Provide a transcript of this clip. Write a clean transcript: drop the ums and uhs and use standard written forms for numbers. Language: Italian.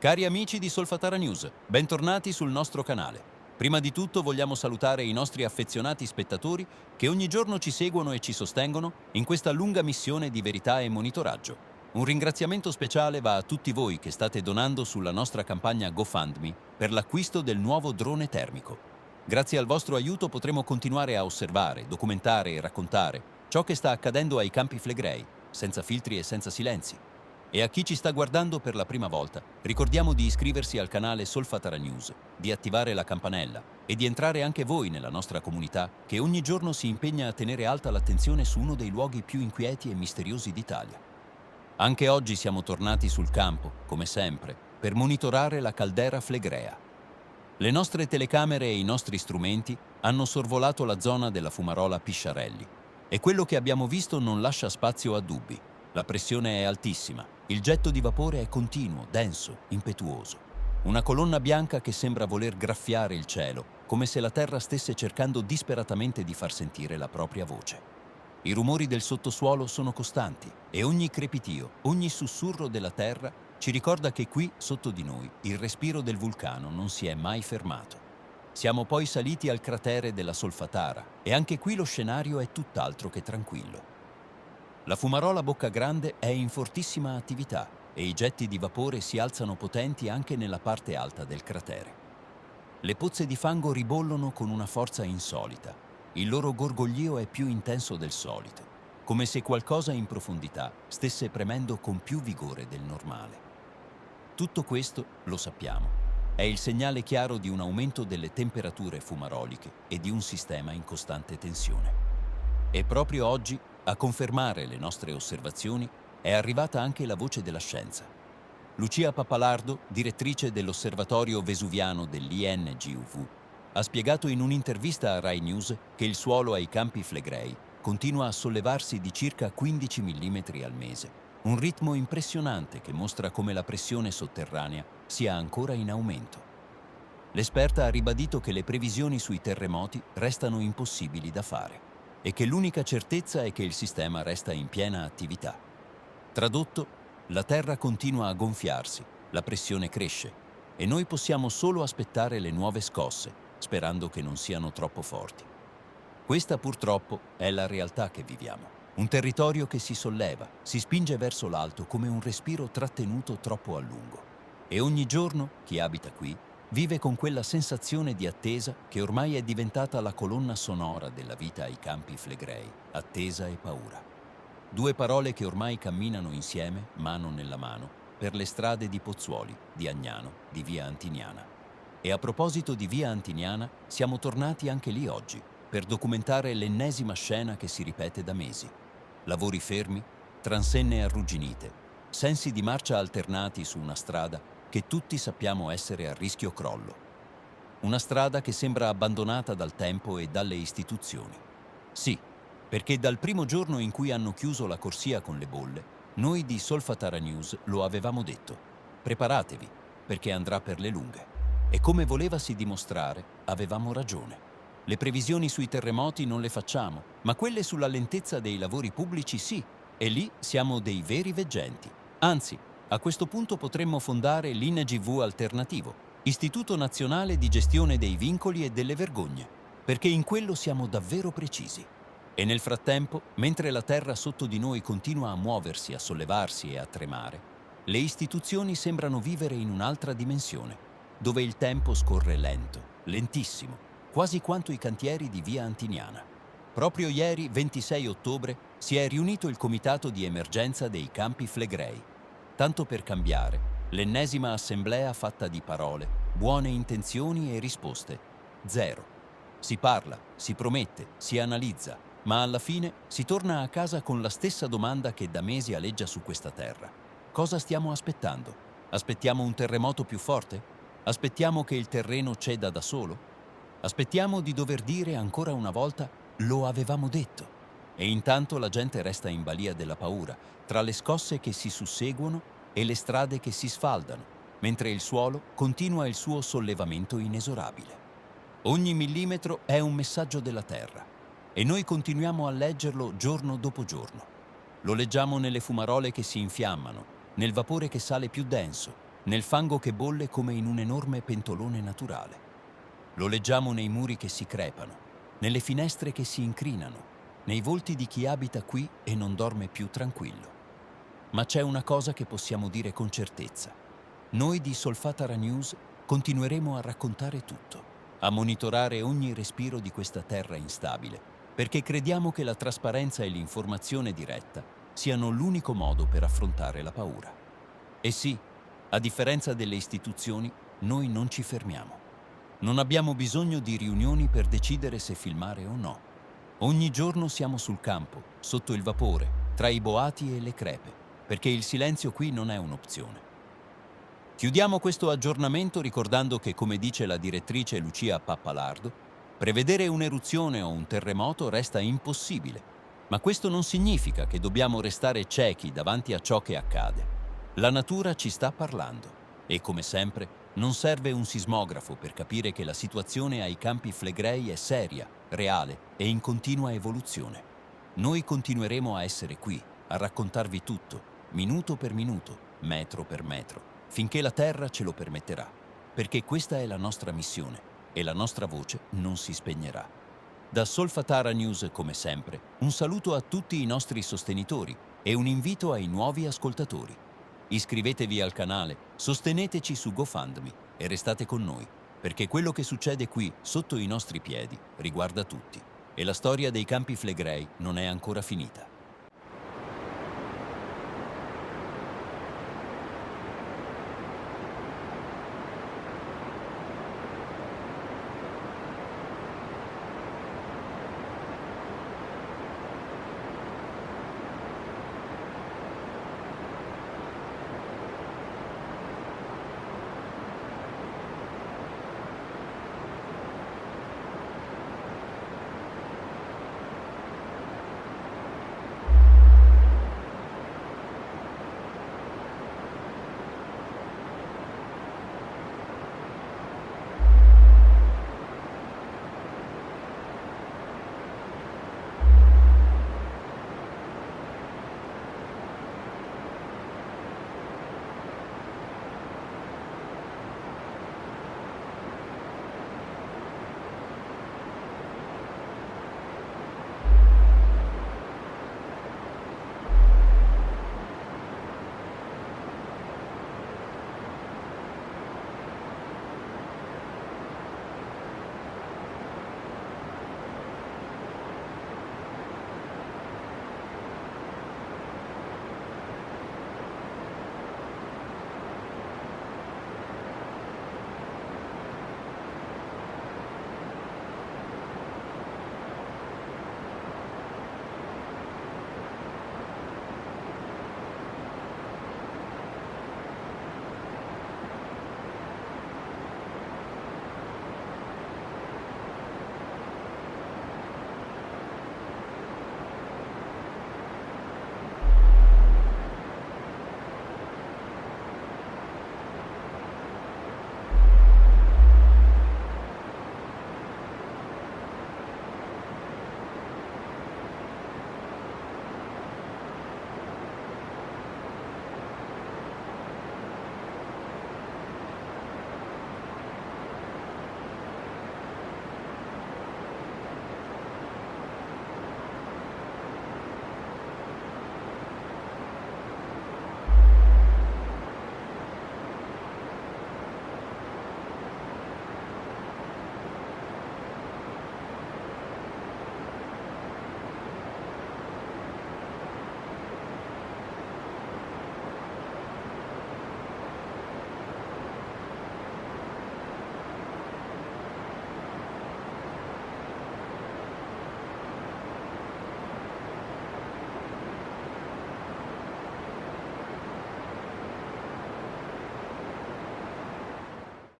Cari amici di Solfatara News, bentornati sul nostro canale. Prima di tutto vogliamo salutare i nostri affezionati spettatori che ogni giorno ci seguono e ci sostengono in questa lunga missione di verità e monitoraggio. Un ringraziamento speciale va a tutti voi che state donando sulla nostra campagna GoFundMe per l'acquisto del nuovo drone termico. Grazie al vostro aiuto potremo continuare a osservare, documentare e raccontare ciò che sta accadendo ai Campi Flegrei, senza filtri e senza silenzi. E a chi ci sta guardando per la prima volta, ricordiamo di iscriversi al canale Solfatara News, di attivare la campanella e di entrare anche voi nella nostra comunità che ogni giorno si impegna a tenere alta l'attenzione su uno dei luoghi più inquieti e misteriosi d'Italia. Anche oggi siamo tornati sul campo, come sempre, per monitorare la caldera flegrea. Le nostre telecamere e i nostri strumenti hanno sorvolato la zona della fumarola Pisciarelli e quello che abbiamo visto non lascia spazio a dubbi. La pressione è altissima, il getto di vapore è continuo, denso, impetuoso. Una colonna bianca che sembra voler graffiare il cielo, come se la terra stesse cercando disperatamente di far sentire la propria voce. I rumori del sottosuolo sono costanti e ogni crepitio, ogni sussurro della terra ci ricorda che qui, sotto di noi, il respiro del vulcano non si è mai fermato. Siamo poi saliti al cratere della Solfatara e anche qui lo scenario è tutt'altro che tranquillo. La fumarola Bocca Grande è in fortissima attività e i getti di vapore si alzano potenti anche nella parte alta del cratere. Le pozze di fango ribollono con una forza insolita. Il loro gorgoglio è più intenso del solito, come se qualcosa in profondità stesse premendo con più vigore del normale. Tutto questo, lo sappiamo, è il segnale chiaro di un aumento delle temperature fumaroliche e di un sistema in costante tensione. E proprio oggi, a confermare le nostre osservazioni, è arrivata anche la voce della scienza. Lucia Pappalardo, direttrice dell'Osservatorio Vesuviano dell'INGUV, ha spiegato in un'intervista a Rai News che il suolo ai Campi Flegrei continua a sollevarsi di circa 15 mm al mese, un ritmo impressionante che mostra come la pressione sotterranea sia ancora in aumento. L'esperta ha ribadito che le previsioni sui terremoti restano impossibili da fare e che l'unica certezza è che il sistema resta in piena attività. Tradotto, la Terra continua a gonfiarsi, la pressione cresce e noi possiamo solo aspettare le nuove scosse, sperando che non siano troppo forti. Questa purtroppo è la realtà che viviamo. Un territorio che si solleva, si spinge verso l'alto come un respiro trattenuto troppo a lungo. E ogni giorno chi abita qui vive con quella sensazione di attesa che ormai è diventata la colonna sonora della vita ai Campi Flegrei, attesa e paura. Due parole che ormai camminano insieme, mano nella mano, per le strade di Pozzuoli, di Agnano, di Via Antiniana. E a proposito di Via Antiniana, siamo tornati anche lì oggi, per documentare l'ennesima scena che si ripete da mesi. Lavori fermi, transenne arrugginite, sensi di marcia alternati su una strada che tutti sappiamo essere a rischio crollo. Una strada che sembra abbandonata dal tempo e dalle istituzioni. Sì, perché dal primo giorno in cui hanno chiuso la corsia con le bolle, noi di Solfatara News lo avevamo detto. Preparatevi, perché andrà per le lunghe. E come volevasi dimostrare, avevamo ragione. Le previsioni sui terremoti non le facciamo, ma quelle sulla lentezza dei lavori pubblici sì, e lì siamo dei veri veggenti. Anzi, a questo punto potremmo fondare l'INGV Alternativo, Istituto Nazionale di Gestione dei Vincoli e delle Vergogne, perché in quello siamo davvero precisi. E nel frattempo, mentre la terra sotto di noi continua a muoversi, a sollevarsi e a tremare, le istituzioni sembrano vivere in un'altra dimensione, dove il tempo scorre lento, lentissimo, quasi quanto i cantieri di Via Antiniana. Proprio ieri, 26 ottobre, si è riunito il Comitato di Emergenza dei Campi Flegrei. Tanto per cambiare, l'ennesima assemblea fatta di parole, buone intenzioni e risposte. Zero. Si parla, si promette, si analizza, ma alla fine si torna a casa con la stessa domanda che da mesi aleggia su questa terra. Cosa stiamo aspettando? Aspettiamo un terremoto più forte? Aspettiamo che il terreno ceda da solo? Aspettiamo di dover dire ancora una volta «lo avevamo detto». E intanto la gente resta in balia della paura, tra le scosse che si susseguono e le strade che si sfaldano, mentre il suolo continua il suo sollevamento inesorabile. Ogni millimetro è un messaggio della terra e noi continuiamo a leggerlo giorno dopo giorno. Lo leggiamo nelle fumarole che si infiammano, nel vapore che sale più denso, nel fango che bolle come in un enorme pentolone naturale. Lo leggiamo nei muri che si crepano, nelle finestre che si incrinano, nei volti di chi abita qui e non dorme più tranquillo. Ma c'è una cosa che possiamo dire con certezza. Noi di Solfatara News continueremo a raccontare tutto, a monitorare ogni respiro di questa terra instabile, perché crediamo che la trasparenza e l'informazione diretta siano l'unico modo per affrontare la paura. E sì, a differenza delle istituzioni, noi non ci fermiamo. Non abbiamo bisogno di riunioni per decidere se filmare o no. Ogni giorno siamo sul campo, sotto il vapore, tra i boati e le crepe, perché il silenzio qui non è un'opzione. Chiudiamo questo aggiornamento ricordando che, come dice la direttrice Lucia Pappalardo, prevedere un'eruzione o un terremoto resta impossibile, ma questo non significa che dobbiamo restare ciechi davanti a ciò che accade. La natura ci sta parlando e, come sempre, non serve un sismografo per capire che la situazione ai Campi Flegrei è seria, reale e in continua evoluzione. Noi continueremo a essere qui, a raccontarvi tutto, minuto per minuto, metro per metro, finché la Terra ce lo permetterà, perché questa è la nostra missione e la nostra voce non si spegnerà. Da Solfatara News, come sempre, un saluto a tutti i nostri sostenitori e un invito ai nuovi ascoltatori. Iscrivetevi al canale, sosteneteci su GoFundMe e restate con noi, perché quello che succede qui, sotto i nostri piedi, riguarda tutti. E la storia dei Campi Flegrei non è ancora finita.